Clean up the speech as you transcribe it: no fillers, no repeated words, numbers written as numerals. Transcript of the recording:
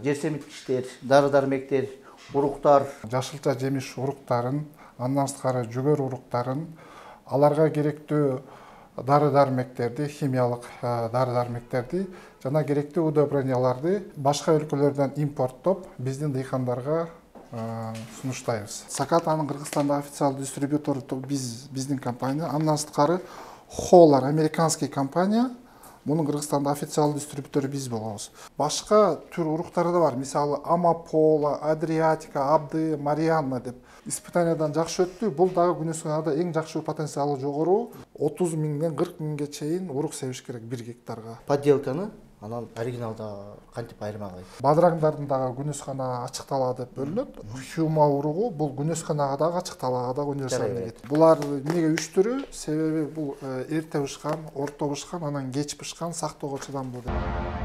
жер семирткичтер, дары дармектер, уруктар. Жашылча жемиш уруктарын, андан сырткары жүгөр уруктарын, аларга керектүү дары дармектерди, химиялык дары дармектерди жана керектүү удобренияларды башка өлкөлөрдөн импорттоп биздин дыйкандарга сунуштайбыз. Сакатанын Кыргызстандагы официалдуу дистрибьютору биздин компания, андан сырткары Холлар американский компания, мунун Кыргызстанда официалдуу дистрибьютору биз болобуз. Башка түр уруктары да бар. Мисалы Амапола, Адриатика, Абды, Марианна деп испытаниядан жакшы өттү. Бул дагы күнөсүнада эң жакшы потенциалы жогору 30 миңден 40 миңге чейин урук себиш керек 1 гектарга. Подделканы анан оригиналда кантип айырмагай? Бадыраңдардын дагы күнөскана ачыкталаа деп бөлүнөт. Хюма уругу бул күнөсканага дагы ачыкталаага дагы универсальный кетет. Булар эмнеге 3 түрү? Себеби бул эрте бышкан, орто бышкан, анан кеч бышкан, сактоого чыдамдуу деп.